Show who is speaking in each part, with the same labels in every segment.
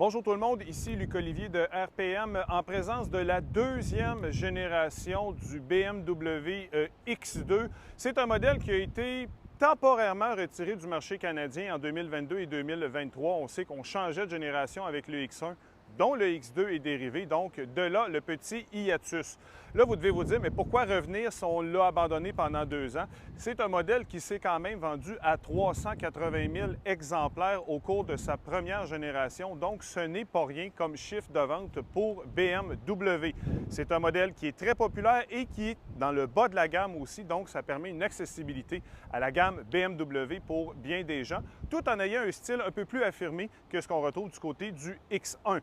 Speaker 1: Bonjour tout le monde, ici Luc Olivier de RPM en présence de la deuxième génération du BMW X2. C'est un modèle qui a été temporairement retiré du marché canadien en 2022 et 2023. On sait qu'on changeait de génération avec le X1, dont le X2 est dérivé, donc de là le petit hiatus. Là, vous devez vous dire, mais pourquoi revenir si on l'a abandonné pendant 2 ans? C'est un modèle qui s'est quand même vendu à 380 000 exemplaires au cours de sa première génération, donc ce n'est pas rien comme chiffre de vente pour BMW. C'est un modèle qui est très populaire et qui est dans le bas de la gamme aussi, donc ça permet une accessibilité à la gamme BMW pour bien des gens, tout en ayant un style un peu plus affirmé que ce qu'on retrouve du côté du X1.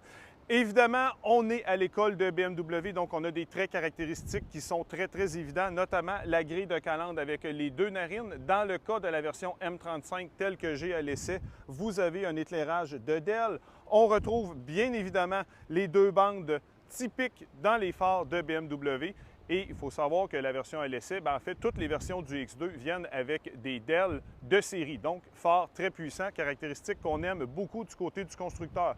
Speaker 1: Évidemment, on est à l'école de BMW, donc on a des traits caractéristiques qui sont très évidents, notamment la grille de calandre avec les 2 narines. Dans le cas de la version M35 telle que j'ai à l'essai, vous avez un éclairage de Dell. On retrouve bien évidemment les 2 bandes typiques dans les phares de BMW. Et il faut savoir que la version à l'essai, en fait, toutes les versions du X2 viennent avec des Dell de série, donc phares très puissants, caractéristiques qu'on aime beaucoup du côté du constructeur.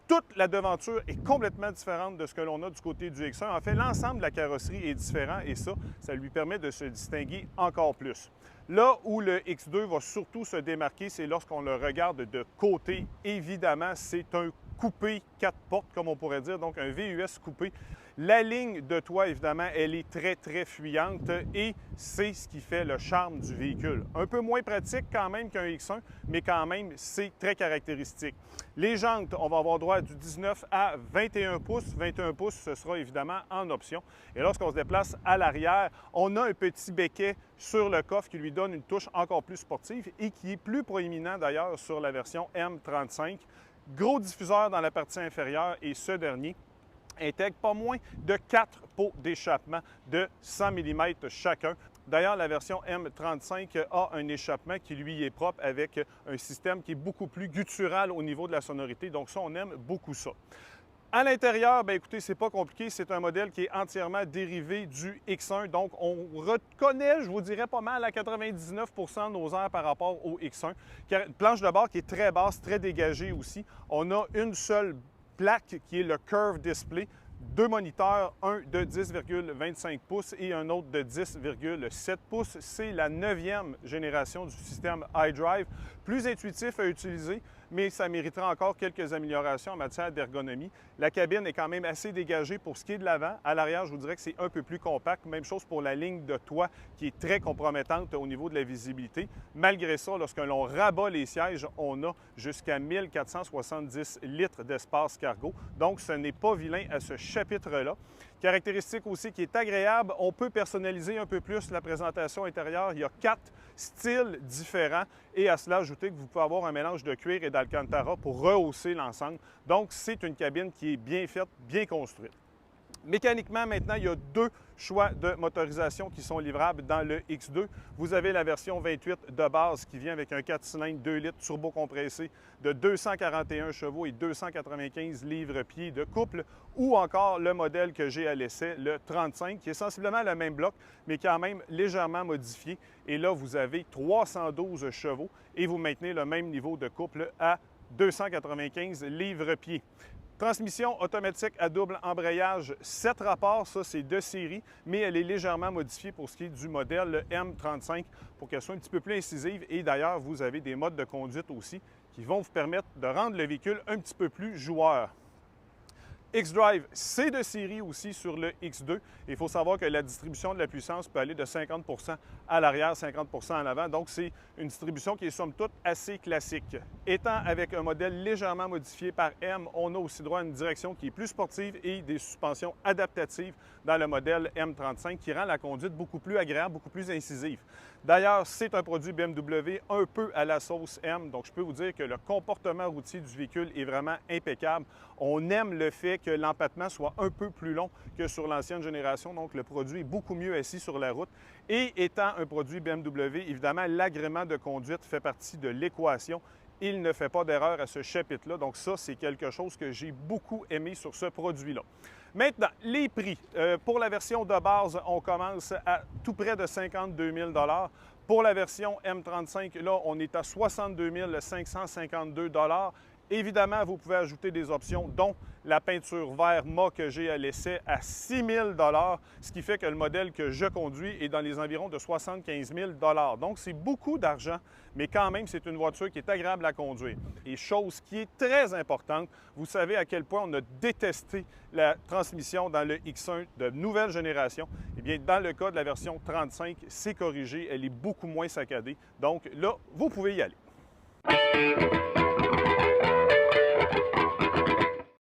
Speaker 1: Toute la devanture est complètement différente de ce que l'on a du côté du X1. En fait, l'ensemble de la carrosserie est différent et ça lui permet de se distinguer encore plus. Là où le X2 va surtout se démarquer, c'est lorsqu'on le regarde de côté. Évidemment, c'est un coupé 4 portes, comme on pourrait dire, donc un VUS coupé. La ligne de toit, évidemment, elle est très fuyante et c'est ce qui fait le charme du véhicule. Un peu moins pratique quand même qu'un X1, mais quand même, c'est très caractéristique. Les jantes, on va avoir droit à du 19 à 21 pouces. 21 pouces, ce sera évidemment en option. Et lorsqu'on se déplace à l'arrière, on a un petit béquet sur le coffre qui lui donne une touche encore plus sportive et qui est plus proéminent d'ailleurs sur la version M35. Gros diffuseur dans la partie inférieure et ce dernier intègre pas moins de 4 pots d'échappement de 100 mm chacun. D'ailleurs, la version M35 a un échappement qui lui est propre avec un système qui est beaucoup plus guttural au niveau de la sonorité. Donc ça, on aime beaucoup ça. À l'intérieur, écoutez, c'est pas compliqué. C'est un modèle qui est entièrement dérivé du X1. Donc, on reconnaît, je vous dirais pas mal, à 99 % de nos airs par rapport au X1. Une planche de bord qui est très basse, très dégagée aussi. On a une seule plaque qui est le Curve Display. 2 moniteurs, un de 10,25 pouces et un autre de 10,7 pouces. C'est la 9e génération du système iDrive. Plus intuitif à utiliser, mais ça mériterait encore quelques améliorations en matière d'ergonomie. La cabine est quand même assez dégagée pour ce qui est de l'avant. À l'arrière, je vous dirais que c'est un peu plus compact. Même chose pour la ligne de toit qui est très compromettante au niveau de la visibilité. Malgré ça, lorsque l'on rabat les sièges, on a jusqu'à 1470 litres d'espace cargo. Donc, ce n'est pas vilain à ce chapitre-là. Caractéristique aussi qui est agréable, on peut personnaliser un peu plus la présentation intérieure. Il y a 4 styles différents et à cela, ajouter que vous pouvez avoir un mélange de cuir et d'alcantara pour rehausser l'ensemble. Donc, c'est une cabine qui est bien faite, bien construite. Mécaniquement, maintenant, il y a 2 choix de motorisation qui sont livrables dans le X2. Vous avez la version 28 de base qui vient avec un 4 cylindres 2 litres turbo-compressé de 241 chevaux et 295 livres-pieds de couple, ou encore le modèle que j'ai à l'essai, le 35, qui est sensiblement le même bloc, mais quand même légèrement modifié. Et là, vous avez 312 chevaux et vous maintenez le même niveau de couple à 295 livres-pieds. Transmission automatique à double embrayage, 7 rapports, ça c'est de série, mais elle est légèrement modifiée pour ce qui est du modèle M35 pour qu'elle soit un petit peu plus incisive. Et d'ailleurs, vous avez des modes de conduite aussi qui vont vous permettre de rendre le véhicule un petit peu plus joueur. xDrive, c'est de série aussi sur le X2. Il faut savoir que la distribution de la puissance peut aller de 50 % à l'arrière, 50 % en avant. Donc, c'est une distribution qui est somme toute assez classique. Étant avec un modèle légèrement modifié par M, on a aussi droit à une direction qui est plus sportive et des suspensions adaptatives dans le modèle M35 qui rend la conduite beaucoup plus agréable, beaucoup plus incisive. D'ailleurs, c'est un produit BMW un peu à la sauce M. Donc, je peux vous dire que le comportement routier du véhicule est vraiment impeccable. On aime le fait que l'empattement soit un peu plus long que sur l'ancienne génération. Donc, le produit est beaucoup mieux assis sur la route. Et étant un produit BMW, évidemment, l'agrément de conduite fait partie de l'équation. Il ne fait pas d'erreur à ce chapitre-là. Donc ça, c'est quelque chose que j'ai beaucoup aimé sur ce produit-là. Maintenant, les prix. Pour la version de base, on commence à tout près de 52 000 $. Pour la version M35, là, on est à 62 552 $. Évidemment, vous pouvez ajouter des options, dont la peinture vert mat que j'ai à l'essai à 6 000 $, ce qui fait que le modèle que je conduis est dans les environs de 75 000 $. Donc, c'est beaucoup d'argent, mais quand même, c'est une voiture qui est agréable à conduire. Et chose qui est très importante, vous savez à quel point on a détesté la transmission dans le X1 de nouvelle génération. Eh bien, dans le cas de la version 35, c'est corrigé, elle est beaucoup moins saccadée. Donc là, vous pouvez y aller.